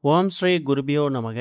ஓம் ஸ்ரீ குருபியோ நமக.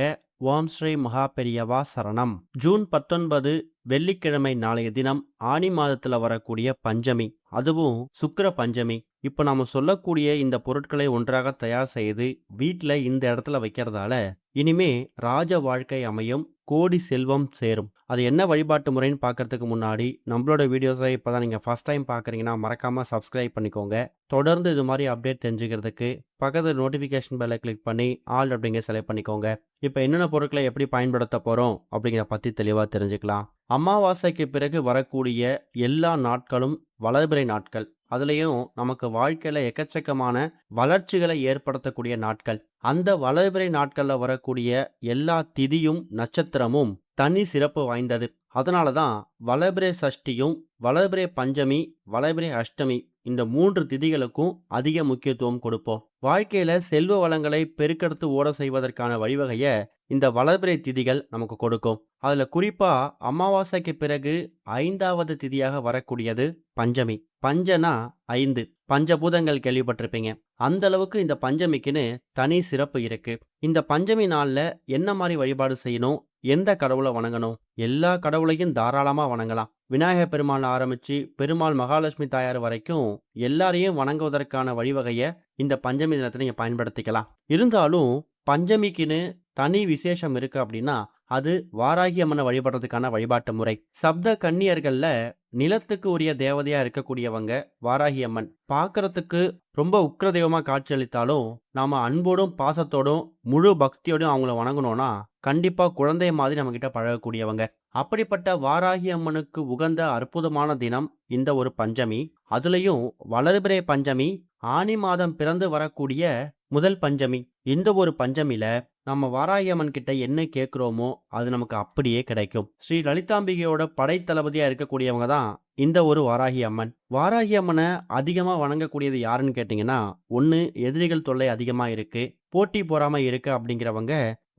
ஓம் ஸ்ரீ மகா பெரியவா சரணம். ஜூன் 19 வெள்ளிக்கிழமை நாளைய தினம் ஆனி மாதத்துல வரக்கூடிய பஞ்சமி, அதுவும் சுக்கிர பஞ்சமி. இப்போ நாம சொல்லக்கூடிய இந்த பொருட்களை ஒன்றாக தயார் செய்து வீட்டில் இந்த இடத்துல வைக்கிறதால இனிமே ராஜ வாழ்க்கை அமையும், கோடி செல்வம் சேரும். அது என்ன வழிபாட்டு முறைன்னு பார்க்கறதுக்கு முன்னாடி நம்மளோட வீடியோஸை இப்போதான் நீங்கள் ஃபர்ஸ்ட் டைம் பார்க்குறீங்கன்னா மறக்காம சப்ஸ்கிரைப் பண்ணிக்கோங்க. தொடர்ந்து இது மாதிரி அப்டேட் தெரிஞ்சுக்கிறதுக்கு பக்கத்தில் நோட்டிஃபிகேஷன் பெல்லை கிளிக் பண்ணி ஆல் அப்படிங்க செலக்ட் பண்ணிக்கோங்க. இப்போ என்னென்ன பொருட்களை எப்படி பயன்படுத்த போகிறோம் அப்படிங்கிற பற்றி தெளிவாக தெரிஞ்சுக்கலாம். அமாவாசைக்கு பிறகு வரக்கூடிய எல்லா நாட்களும் வளர்பிறை நாட்கள். அதுலேயும் நமக்கு வாழ்க்கையில் எக்கச்சக்கமான வளர்ச்சிகளை ஏற்படுத்தக்கூடிய நாட்கள். அந்த வளர்பிறை நாட்களில் வரக்கூடிய எல்லா திதியும் நட்சத்திரமும் தனி சிறப்பு வாய்ந்தது. அதனால தான் வளர்பிறை சஷ்டியும் வளர்பிறை பஞ்சமி வளர்பிறை அஷ்டமி இந்த 3 திதிகளுக்கும் அதிக முக்கியத்துவம் கொடுப்போம். வாழ்க்கையில செல்வ வளங்களை பெருக்கெடுத்து ஓட செய்வதற்கான வழிவகையை இந்த வளர்பிறை திதிகள் நமக்கு கொடுக்கும். அதுல குறிப்பா அமாவாசைக்கு பிறகு 5வது திதியாக வரக்கூடியது பஞ்சமி. பஞ்சனா 5, பஞ்சபூதங்கள் கேள்விப்பட்டிருப்பீங்க. அந்த அளவுக்கு இந்த பஞ்சமிக்குன்னு தனி சிறப்பு இருக்கு. இந்த பஞ்சமி நாள்ல என்ன மாதிரி வழிபாடு செய்யணும், எந்த கடவுளை வணங்கணும்? எல்லா கடவுளையும் தாராளமா வணங்கலாம். விநாயகர் பெருமாள் ஆரம்பிச்சு பெருமாள் மகாலட்சுமி தாயார் வரைக்கும் எல்லாரையும் வணங்குவதற்கான வழிவகையை இந்த பஞ்சமி தினத்தை நீங்க பயன்படுத்திக்கலாம். இருந்தாலும் பஞ்சமிக்குன்னு தனி விசேஷம் இருக்கு அப்படின்னா அது வாராகி அம்மனை வழிபடுறதுக்கான வழிபாட்டு முறை. சப்த கன்னியர்கள்ல நிலத்துக்கு உரிய தேவதையா இருக்கக்கூடியவங்க வாராகி அம்மன். பார்க்கறதுக்கு ரொம்ப உக்கிர தெய்வமா காட்சியளித்தாலும் நாம அன்போடும் பாசத்தோடும் முழு பக்தியோடும் அவங்கள வணங்கணும்னா கண்டிப்பா குழந்தை மாதிரி நம்ம கிட்ட பழகக்கூடியவங்க. அப்படிப்பட்ட வாராகி அம்மனுக்கு உகந்த அற்புதமான தினம் இந்த ஒரு பஞ்சமி. அதுலயும் வளர்பிறை பஞ்சமி ஆனி மாதம் பிறந்து வரக்கூடிய முதல் பஞ்சமி. இந்த ஒரு பஞ்சமில நம்ம வாராகி அம்மன் கிட்ட என்ன கேட்குறோமோ அது நமக்கு அப்படியே கிடைக்கும். ஸ்ரீ லலிதாம்பிகையோட படைத்தளபதியா இருக்கக்கூடியவங்க தான் இந்த ஒரு வாராகி அம்மன். வாராகி அம்மனை அதிகமா வணங்கக்கூடியது யாருன்னு கேட்டீங்கன்னா, ஒன்று எதிரிகள் தொல்லை அதிகமா இருக்கு, போட்டி பொறாமை இருக்கு அப்படிங்கிறவங்க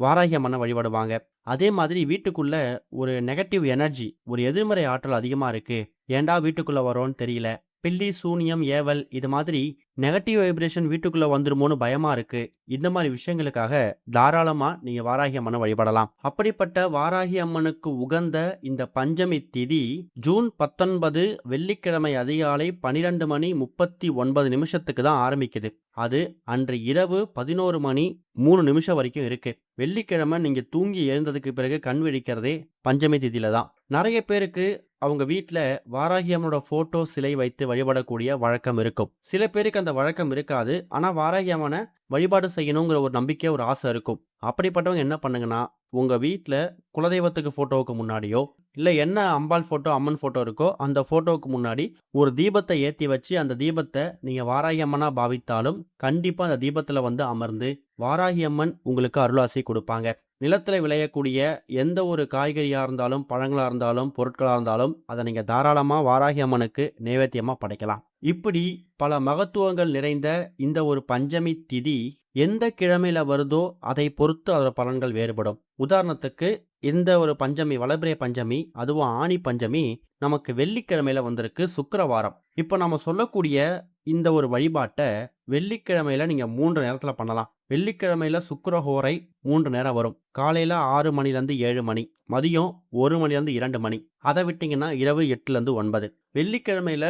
வாராகி அம்மனை வழிபடுவாங்க. அதே மாதிரி வீட்டுக்குள்ள ஒரு நெகட்டிவ் எனர்ஜி, ஒரு எதிர்மறை ஆற்றல் அதிகமா இருக்கு, ஏன்டா வீட்டுக்குள்ள வரோன்னு தெரியல, பில்லி சூனியம் ஏவல் இது மாதிரி நெகட்டிவ் வைப்ரேஷன் வீட்டுக்குள்ள வந்துருமோன்னு பயமா இருக்கு, இந்த மாதிரி விஷயங்களுக்காக தாராளமா நீங்க வாராகி அம்மனை வழிபடலாம். அப்படிப்பட்ட வாராகி அம்மனுக்கு உகந்த இந்த பஞ்சமி திதி ஜூன் 19 வெள்ளிக்கிழமை அதிகாலை 12 மணி 39 நிமிஷத்துக்கு தான் ஆரம்பிக்குது. அது அன்று இரவு 11 மணி 3 நிமிஷம் வரைக்கும் இருக்கு. வெள்ளிக்கிழமை நீங்க தூங்கி எழுந்ததுக்கு பிறகு கண் விழிக்கிறதே பஞ்சமி திதியில தான். நிறைய பேருக்கு அவங்க வீட்டில் வாராகி அம்மனோட ஃபோட்டோ சிலை வைத்து வழிபடக்கூடிய வழக்கம் இருக்கும். சில பேருக்கு அந்த வழக்கம் இருக்காது. ஆனால் வாராகி அம்மனை வழிபாடு செய்யணுங்கிற ஒரு நம்பிக்கை, ஒரு ஆசை இருக்கும். அப்படிப்பட்டவங்க என்ன பண்ணுங்கன்னா, உங்கள் வீட்டில் குலதெய்வத்துக்கு ஃபோட்டோவுக்கு முன்னாடியோ இல்லை என்ன அம்பாள் ஃபோட்டோ அம்மன் ஃபோட்டோ இருக்கோ அந்த ஃபோட்டோவுக்கு முன்னாடி ஒரு தீபத்தை ஏற்றி வச்சு அந்த தீபத்தை நீங்கள் வாராகி அம்மனாக பாவித்தாலும் கண்டிப்பாக அந்த தீபத்தில் வந்து அமர்ந்து வாராகி அம்மன் உங்களுக்கு அருளாசி கொடுப்பாங்க. நிலத்தில் விளையக்கூடிய எந்த ஒரு காய்கறியாக இருந்தாலும் பழங்களாக இருந்தாலும் பொருட்களாக இருந்தாலும் அதை நீங்கள் தாராளமாக வாராகி அம்மனுக்கு நைவேத்தியமாக படைக்கலாம். இப்படி பல மகத்துவங்கள் நிறைந்த இந்த ஒரு பஞ்சமி திதி எந்த கிழமையில வருதோ அதை பொறுத்து அதோட பலன்கள் வேறுபடும். உதாரணத்துக்கு இந்த ஒரு பஞ்சமி வளர்பிறை பஞ்சமி, அதுவும் ஆணி பஞ்சமி நமக்கு வெள்ளிக்கிழமையில வந்திருக்கு, சுக்கிரவாரம். இப்போ நம்ம சொல்லக்கூடிய இந்த ஒரு வழிபாட்டை வெள்ளிக்கிழமையில நீங்க 3 நேரத்துல பண்ணலாம். வெள்ளிக்கிழமையில சுக்கிரஹோரை 3 நேரம் வரும். காலையில 6 மணிலேருந்து 7 மணி, மதியம் 1 மணிலேருந்து 2 மணி, அதை விட்டீங்கன்னா இரவு 8லேருந்து 9. வெள்ளிக்கிழமையில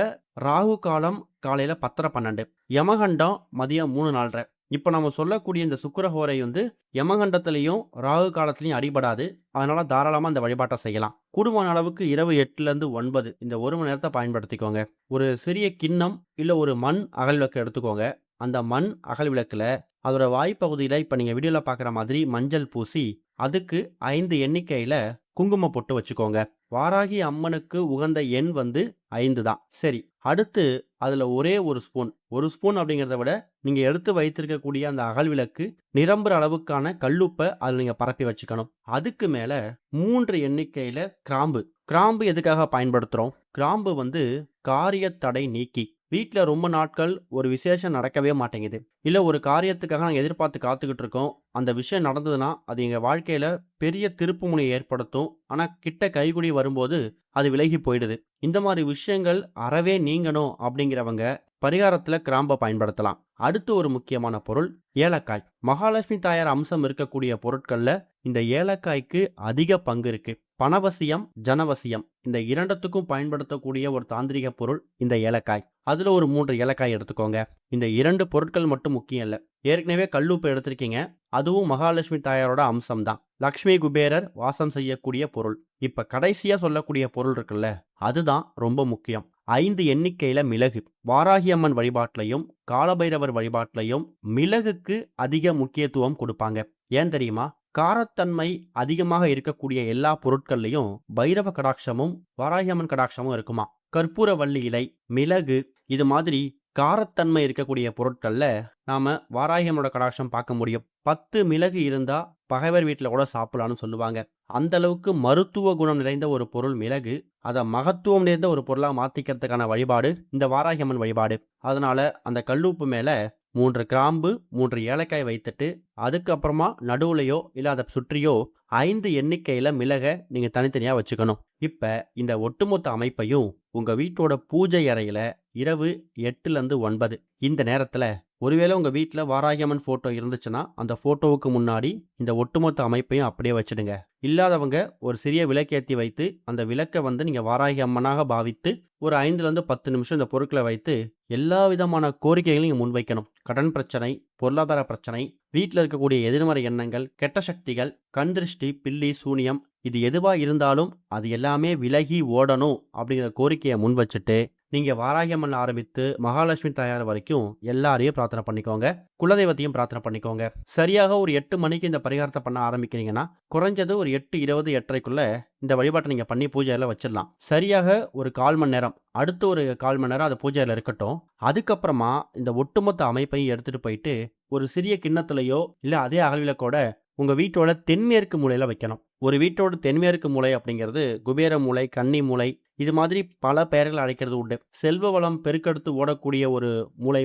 ராகு காலம் காலையில 10:12, யமகண்டம் மதியம் 3:04. இப்போ நம்ம சொல்லக்கூடிய இந்த சுக்கிரஹோரை வந்து யமகண்டத்திலையும் ராகு காலத்திலையும் அடிபடாது. அதனால தாராளமாக இந்த வழிபாட்டை செய்யலாம். கூடுமான அளவுக்கு இரவு 8லேருந்து 9 இந்த 1 மணி நேரத்தை பயன்படுத்திக்கோங்க. ஒரு சிறிய கிண்ணம் இல்லை ஒரு மண் அகல் விளக்கு எடுத்துக்கோங்க. அந்த மண் அகல் விளக்குல அதோட வாய்ப்பகுதியில் இப்போ நீங்கள் வீடியோவில் பார்க்குற மாதிரி மஞ்சள் பூசி அதுக்கு 5 எண்ணிக்கையில் குங்குமம் போட்டு வச்சுக்கோங்க. வாராகி அம்மனுக்கு உகந்த எண் வந்து 5 தான். சரி, அடுத்து அதில் ஒரே ஒரு ஸ்பூன் அப்படிங்கிறத விட நீங்கள் எடுத்து வைத்திருக்கக்கூடிய அந்த அகல் விளக்கு நிரம்புற அளவுக்கான கல்லுப்பை அதில் நீங்கள் பரப்பி வச்சுக்கணும். அதுக்கு மேலே 3 எண்ணிக்கையில் கிராம்பு எதுக்காக பயன்படுத்துகிறோம்? கிராம்பு வந்து காரிய தடை நீக்கி வீட்டில் ரொம்ப நாட்கள் ஒரு விசேஷம் நடக்கவே மாட்டேங்குது, இல்லை ஒரு காரியத்துக்காக நாங்கள் எதிர்பார்த்து காத்துக்கிட்டு இருக்கோம், அந்த விஷயம் நடந்ததுன்னா அது எங்கள் வாழ்க்கையில் பெரிய திருப்பு முனையை ஏற்படுத்தும், ஆனால் கிட்ட கைகுடி வரும்போது அது விலகி போயிடுது. இந்த மாதிரி விஷயங்கள் அறவே நீங்கணும் அப்படிங்கிறவங்க பரிகாரத்துல கிராம்பை பயன்படுத்தலாம். அடுத்து ஒரு முக்கியமான பொருள் ஏலக்காய். மகாலட்சுமி தாயார் அம்சம் இருக்கக்கூடிய பொருட்கள்ல இந்த ஏலக்காய்க்கு அதிக பங்கு இருக்கு. பணவசியம், ஜனவசியம் இந்த இரண்டத்துக்கும் பயன்படுத்தக்கூடிய ஒரு தாந்திரிக பொருள் இந்த ஏலக்காய். அதுல ஒரு 3 ஏலக்காய் எடுத்துக்கோங்க. இந்த 2 பொருட்கள் மட்டும் முக்கியம் இல்ல. ஏற்கனவே கல்லுப்பு எடுத்திருக்கீங்க. அதுவும் மகாலட்சுமி தாயாரோட அம்சம் தான். லக்ஷ்மி குபேரர் வாசம் செய்யக்கூடிய பொருள். இப்ப கடைசியா சொல்லக்கூடிய பொருள் இருக்குல்ல, அதுதான் ரொம்ப முக்கியம். 5 எண்ணிக்கையில மிளகு. வாராகி அம்மன் வழிபாட்டிலையும் காலபைரவர் வழிபாட்டிலையும் மிளகுக்கு அதிக முக்கியத்துவம் கொடுப்பாங்க. ஏன் தெரியுமா? காரத்தன்மை அதிகமாக இருக்கக்கூடிய எல்லா பொருட்கள்லையும் பைரவ கடாட்சமும் வாராகி அம்மன் கடாட்சமும் இருக்குமா. கற்பூரவள்ளி இலை, மிளகு இது மாதிரி காரத்தன்மை இருக்கக்கூடிய பொருட்கள்ல நாம வாராகி அம்மனோட கடாட்சம் பார்க்க முடியும். 10 மிளகு இருந்தா பகைவர் வீட்டில் கூட சாப்பிடலாம்னு சொல்லுவாங்க. அந்த அளவுக்கு மருத்துவ குணம் நிறைந்த ஒரு பொருள் மிளகு. அதை மகத்துவம் நிறைந்த ஒரு பொருளா மாத்திக்கிறதுக்கான வழிபாடு இந்த வாராகி அம்மன் வழிபாடு. அதனால அந்த கல்லுப்பு மேல 3 கிராம்பு, 3 ஏலக்காய் வைத்துட்டு அதுக்கப்புறமா நடுவுலையோ இல்ல அதை சுற்றியோ 5 எண்ணிக்கையில மிளகை நீங்க தனித்தனியா வச்சுக்கணும். இப்ப இந்த ஒட்டுமொத்த அமைப்பையும் உங்க வீட்டோட பூஜை அறையில இரவு 8லேருந்து 9 இந்த நேரத்துல, ஒருவேளை உங்க வீட்டில் வாராகி அம்மன் போட்டோ இருந்துச்சுன்னா அந்த போட்டோவுக்கு முன்னாடி இந்த ஒட்டுமொத்த அமைப்பையும் அப்படியே வச்சிடுங்க. இல்லாதவங்க ஒரு சிறிய விளக்கேற்றி வைத்து அந்த விளக்கை நீங்க வாராகி அம்மனாக பாவித்து ஒரு 5லேருந்து 10 நிமிஷம் இந்த பொருட்களை வைத்து எல்லா விதமான கோரிக்கைகளையும் நீங்க முன்வைக்கணும். கடன் பிரச்சனை, பொருளாதார பிரச்சனை, வீட்டில் இருக்கக்கூடிய எதிர்மறை எண்ணங்கள், கெட்ட சக்திகள், கண் திருஷ்டி, பில்லி, சூனியம் இது எதுவா இருந்தாலும் அது எல்லாமே விலகி ஓடணும் அப்படிங்கிற கோரிக்கையை முன் வச்சுட்டு நீங்க வாராகி அம்மன் ஆரம்பித்து மகாலட்சுமி தாயார் வரைக்கும் எல்லாரையும் பிரார்த்தனை பண்ணிக்கோங்க. குலதெய்வத்தையும் பிரார்த்தனை பண்ணிக்கோங்க. சரியாக ஒரு 8 மணிக்கு இந்த பரிகாரத்தை பண்ண ஆரம்பிக்கிறீங்கன்னா குறைஞ்சது ஒரு 8:20, 8:30க்குள்ள இந்த வழிபாட்டை நீங்க பண்ணி பூஜையில வச்சிடலாம். சரியாக ஒரு 1/4 மணி நேரம், அடுத்து ஒரு 1/4 மணி நேரம் அது பூஜையில இருக்கட்டும். அதுக்கப்புறமா இந்த ஒட்டுமொத்த அமைப்பையும் எடுத்துட்டு போயிட்டு ஒரு சிறிய கிண்ணத்துலையோ இல்ல அதே அகல்விளக்கோட உங்க வீட்டோட தென்மேற்கு மூலையில வைக்கணும். ஒரு வீட்டோட தென்மேற்கு மூலை அப்படிங்கிறது குபேர மூலை, கன்னி மூலை இது மாதிரி பல பெயர்கள் அழைக்கிறது உண்டு. செல்வ வளம் பெருக்கெடுத்து ஓடக்கூடிய ஒரு மூலை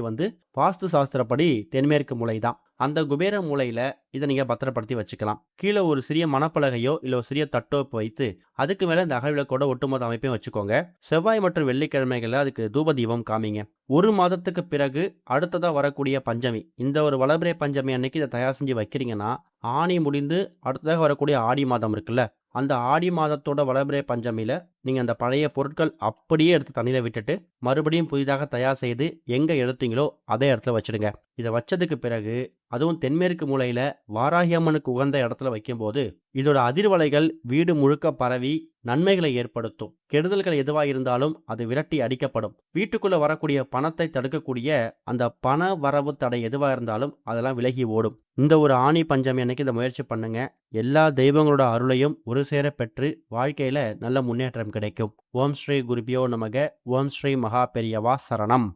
வாஸ்து சாஸ்திரப்படி தென்மேற்கு மூலை தான். அந்த குபேர மூலையில இதை நீங்க பத்திரப்படுத்தி வச்சுக்கலாம். கீழே ஒரு சிறிய மணப்பலகையோ இல்ல ஒரு சிறிய தட்டோ வைத்து அதுக்கு மேல இந்த அகல்விளக்கோட ஒட்டுமொத்த அமைப்பையும் வச்சுக்கோங்க. செவ்வாய் மற்றும் வெள்ளிக்கிழமைகள்ல அதுக்கு தூப தீபம் காமிங்க. ஒரு மாதத்துக்கு பிறகு அடுத்ததா வரக்கூடிய பஞ்சமி, இந்த ஒரு வளபிறை பஞ்சமி அன்னைக்கு இதை தயார் செஞ்சு வைக்கிறீங்கன்னா ஆணி முடிந்து அடுத்ததாக வரக்கூடிய ஆடி மாதம் இருக்குல்ல, அந்த ஆடி மாதத்தோட வளபிறை பஞ்சமியில நீங்க அந்த பழைய பொருட்கள் அப்படியே எடுத்து தண்ணியில விட்டுட்டு மறுபடியும் புதிதாக தயார் செய்து எங்க எடுத்தீங்களோ அதே இடத்துல வச்சிடுங்க. இதை வச்சதுக்கு பிறகு அதுவும் தென்மேற்கு மூலையில வாராகி அம்மனுக்கு உகந்த இடத்துல வைக்கும்போது இதோட அதிர்வலைகள் வீடு முழுக்க பரவி நன்மைகளை ஏற்படுத்தும். கெடுதல்கள் எதுவா இருந்தாலும் அது விரட்டி அடிக்கப்படும். வீட்டுக்குள்ள வரக்கூடிய பணத்தை தடுக்கக்கூடிய அந்த பண வரவு தடை எதுவா இருந்தாலும் அதெல்லாம் விலகி ஓடும். இந்த ஒரு ஆணி பஞ்சமி அன்னைக்கு இதை முயற்சி பண்ணுங்க. எல்லா தெய்வங்களோட அருளையும் ஒரு சேர பெற்று வாழ்க்கையில நல்ல முன்னேற்றம் கிடைக்கும். ஓம் ஸ்ரீ குருபியோ நமக. ஓம் ஸ்ரீ மகா பெரியவா சரணம்.